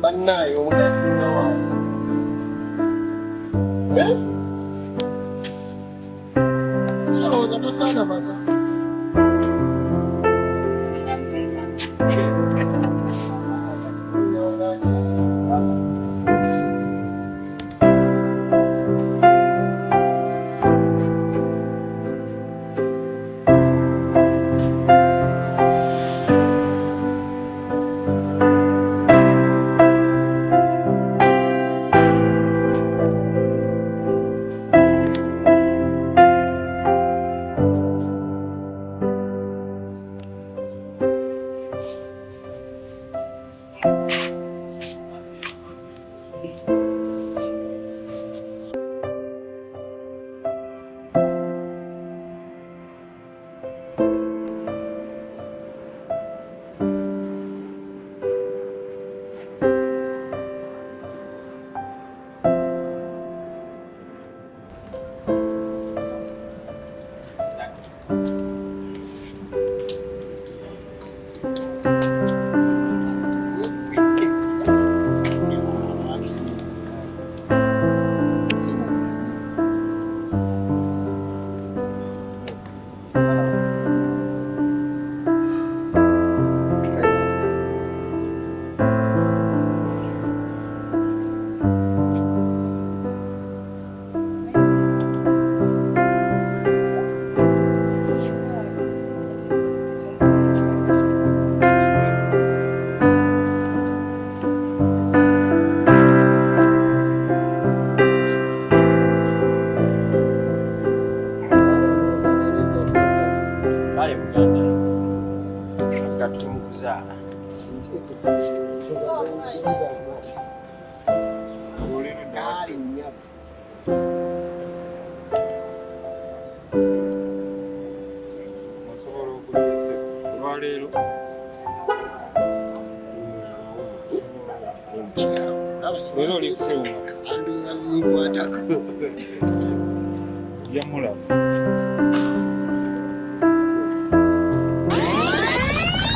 Bannayo mudasinga wawe ndowooza tosaana maka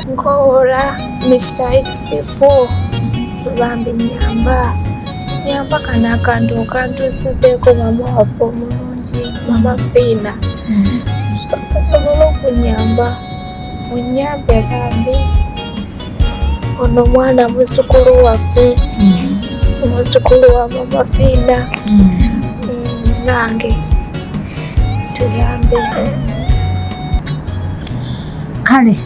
Nkola Mr. SP4 bambi nyamba kana akantu okantusizeeko mama waffe omulungi mama Fiina osobola okunyamba munyambe bambi ono mwana muzzukulu waffe muzzukulu wa mama Fiina nange tuyambe kale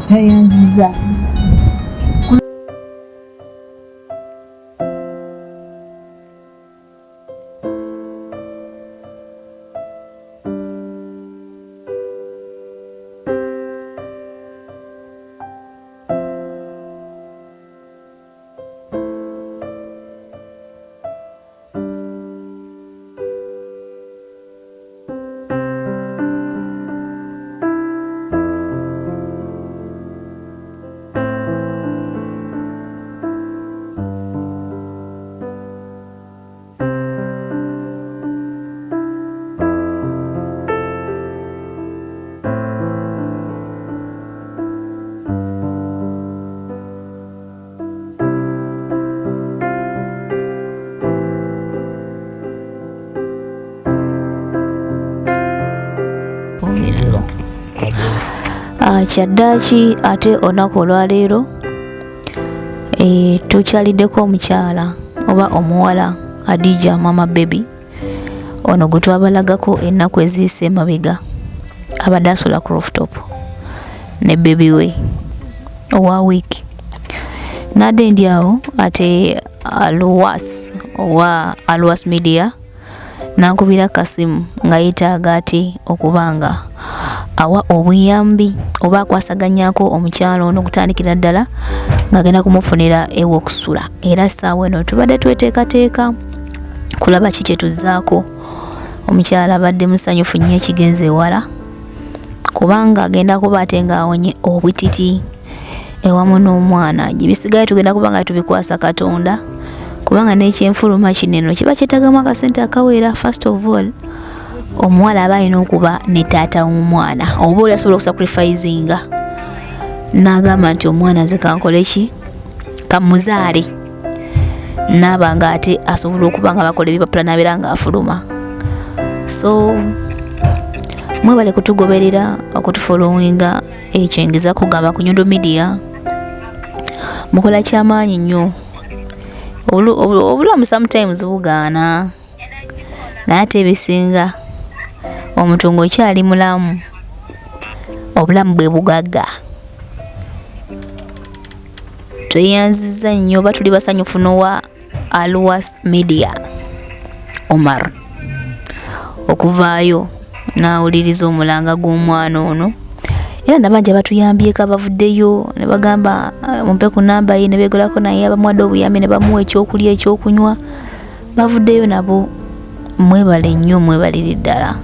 tayanziza Kyaddaaki ate olunaku olwaleero tukyaliddeko omukyala oba omuwala Adija Mama Baby ono gwe twabalagako ennaku eziyise emabega abadde asula ku rooftop ne baby we owa wiiki nadde ndi awo ate Alwas Media nankubira kasimu nga yeetaaga ate okubanga awa obuyambi oba akwasaganyako omukyalo ono kutandikira ddala ng'agenda kumufunira ew'okusula era ssaawa eno tubadde tweteekateeka kulaba ki kye tuzzaako omukyala abadde musanyufu nnyo ekigenze ewala kubanga agenda kuba ate ng'awonye obutiti ewamu n'omwana gye bisigaye tugenda kuba nga tubikwasa Katonda kubanga n'ekyenfuluma kineno kiba kyetagamu akasente akawera. First of all omuwala aba alina okuba ne taata w'omwana oba oli asobola okusacrificinga n'agamba nti omwana nze kankole ki kamuzaale n'aba nga ate asobola okuba nga bakola ebipapula n'abeera nga afuluma. So mwebale kutugoberera okutufollowinga ekyengeza kugamba ku Nyundo Media mukola kyamaanyi nnyo. Obulamu sometimes bugaana naye ate ebisinga omuntu ng'okyali mulamu obulamu bwe bugagga. Tweyanziza nnyo oba tuli basanyufu n'owa Alwas Media Omar okuvaayo n'awuliriza omulanga gw'omwana ono era nabanja batuyambyeko abavuddeyo ne bagamba mumpe ku namba ye ne beegolako naye abamuwadde obuyambi ne bamuwa ekyokulya ekyokunywa bavuddeyo nabo mwebale nnyo mwebalire ddala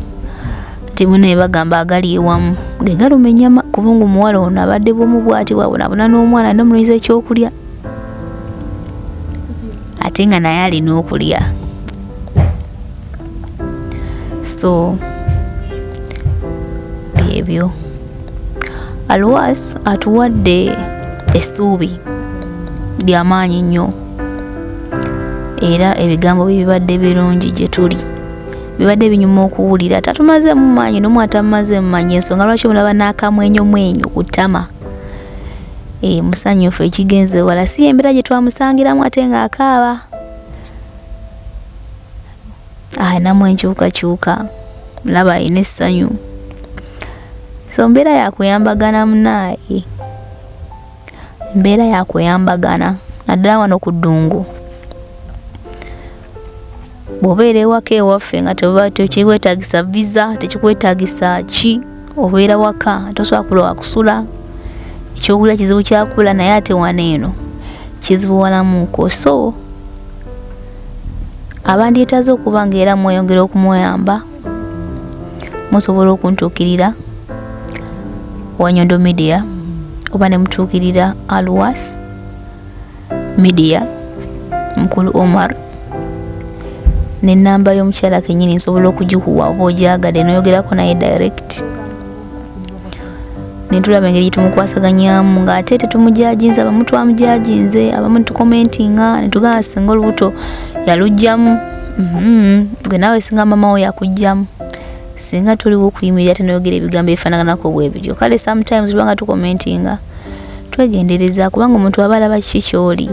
nti munaye bagamba agali ewamu ge galuma ennyama kubanga omuwala ono abadde bwomu bw'ati bwabonabona n'omwana n'omunuliza ekyokulya ate nga naye alina okulya. So byebyo Alwas atuwadde essuubi ly'amaanyi nnyo era ebigambo bibadde birungi gye tuli bibadde binyuma okuwulira tatumaze mu maanyi n'omu atamaze mu maanyi ensonga lwaki mulaba n'akamwenyomwenyo ku ttama musanyufu ekigenze wala si embeera gye twamusangiramu ate ng'akaaba ayinamu enkyukakyuka laba ayina essanyu. So mbeera yakuyambagana munaaye mbeera yakuyambagana naddala wano ku ddungu bw'obeera ewaka ewaffe nga tekikwetaagisa visa tekikwetaagisa ki obeera waka tosobola kula wakusula ekyokulya kizibu kyakula naye ate wano eno kizibu walamuuko. So abandyetaaze okuba ng'era mweyongera okumuyamba musobola okuntuukirira wa Nyundo Media oba ne mutuukirira Alwas Media Mukulu Omar n'ennamba y'omukyala kennyini nsobola okugikuwa oba ogyagadde n'oyogerako naye direct ne tulaba engeri gye tumukwasaganyaamu ng'ate tetumujajinze abamu twamujajinze abamu tukomentinga ne tugamba singa olubuto yalugjamu gwe naawe singa mama wo yakugjamu singa tuliwo okuyimirira tenoyogera ebigambo ebifaanaganako bwe bityo kale sometimes tubanga tukomentinga twegendereza kubanga omuntu aba alaba kiki ky'oli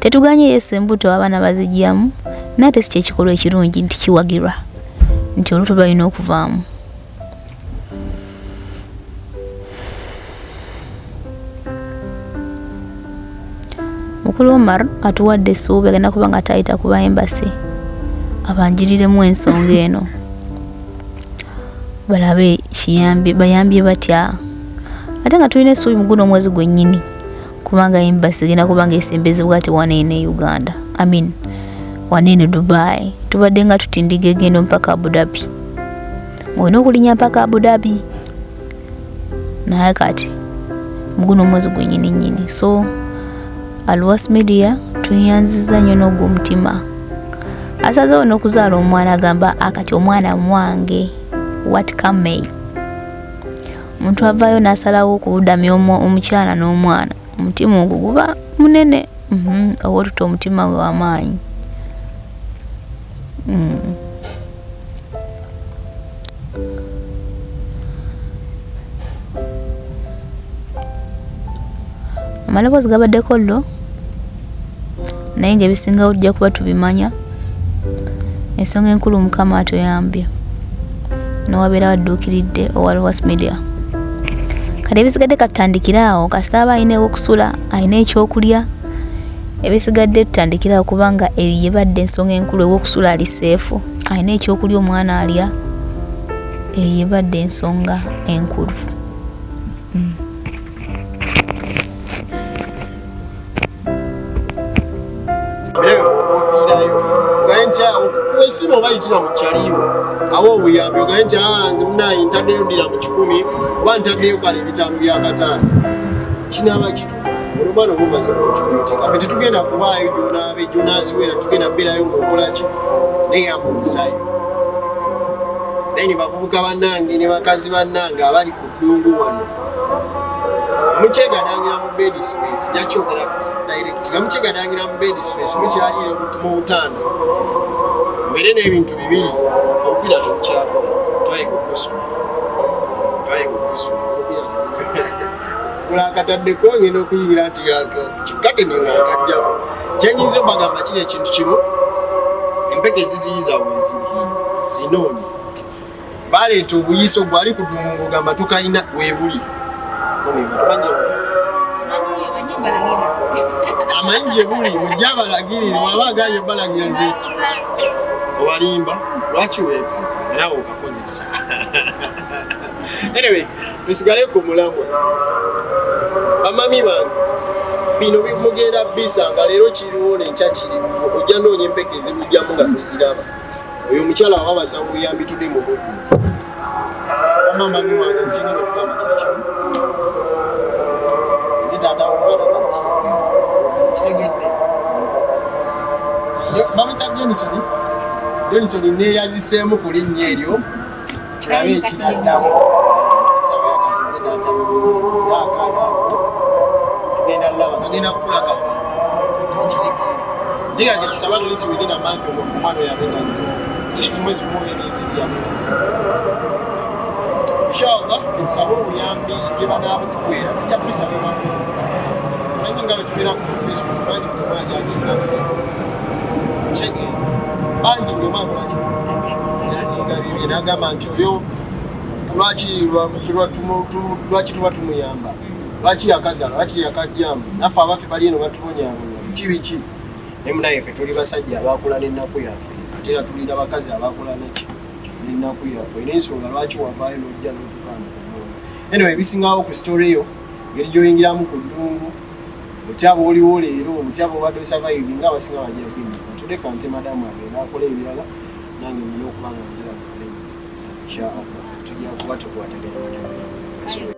tetuganye yesu embuto abaana bazijjamu naye ate si kyekikolwa ekirungi nti kiwagirwa nti olubuto lwalina okuvaamu. Mukulu Omar atuwadde essuubi agenda kuba nga tayita kuba embasi abanjiriremu ensonga eno balabe kiyambi bayambye batya ate nga tulina essuubi mu guno omwezi gwennyini kubanga embasi egenda kuba nga esembezebwa ate waneene Uganda waneene Dubai tubadde nga tutindiga egendo mpaka Abu Dhabi olina okulinya mpaka Abu Dhabi naye kati mu guno omwezi gwennyini nnyini. So Alwas Media tweyanziza nnyo n'ogw'omutima asazeewo n'okuzaala omwana agamba akati omwana mwange what come may omuntu avaayo n'asalawo okudamya omukyala n'omwana omutima ogwo guba munene oba otuta omutima gw'amaanyi. amaloboozi gabaddeko llo naye ng'ebisingawo tujja kuba tubimanya. Ensonga enkulu Mukama atuyambye n'owabeera wadduukiridde owa Lowassa Media. Kati ebisigadde katutandikiraawo kasita aba alina ewokusula alina ekyokulya ebisigadde tutandikiraawo kubanga eyo yebadde ensonga enkulu ewokusula ali seefu alina ekyokulya omwana alya eyo yebadde ensonga enkulu. Esimu bayitira mu kyaliyo awo obuyambi ogaye nti nze munayi ntaddeyo ddira mu 10 oba ntaddeyo kale ebitaano bya kataano kinaaba kitu olumwana obubaza opportunity kafe tetugenda kubaayo gyonaabe gyonaziwera tugenda berayo ng'okolaki neyamba omusaayi naye ne bavubuka bannange ne bakazi bannange abali ku ddungu wano mukyegadangira mu bed space jakyogera direct nga mukyegadangira mu bed space mukyaliire mu butanda mbere n'ebintu bibiri opiira tukyakola twayiga okusula fulakataddeko ngenda okuyigira nti kikate nengankajjako kyenyinza obagamba kiri ekintu kimu empeke eziziyiza weziri zinoonye baleeta obuyiso gwali ku ddungu ng'ogamba tukayina webuli amanyi gye buli mujja abalagirire waba aganye balagira nze obalimba lwaki weekaza nawe okakozesa. Anyway, tusigale ku mulamwa bamami bange bino bimugenda bisanga leero kiriwo nenkya kiriwo ojja noonya empeke zimujjamu nga tuziraba oyo omukyala wabasa buyambi tudde mu buddu bamami wange zikigenda okugamba kiri kimu zitaatawo omwana kati kitegedde bamisa Denisoni neeyaziseemu ku linnya eryo tulabe ekiraddamu sawa yakatize tugenda laba kagenda kukulaga tokitegeera naye age tusaba lisi within a month omwana oyo abegazi lisi mwezi mmoja n'ezibyamu inshallah tusaba obuyambi bye banaabutukwera tujja kubisaba ewamu naye nga bwe tubeera ku Facebook bangi mumaji agenda kitegeera bangi byomwana lwaki yaginga bibye n'agamba nti oyo lwaki tuba tumuyamba lwaki yakazala lwaki yakajjamu naffe abaffe bali eno batubonyabonya biki ne munaye ffe tuli basajja abaakula n'ennaku yaffe ate era tulina bakazi abaakula n'ennaku yaffe n'ensonga lwaki wavaayo n'ojja n'otukaana anyway ebisingawo ku story eyo ngeri gy'oyingiramu ku ddungu otyaba oliwo leero otyaba obadde osavaivi nga abasinga bajja kwimba tuleka nte madamu agenda akola ebirala nange nina okuba nga nzira mukalenya inshallah tujja kuba tukwatagana madamu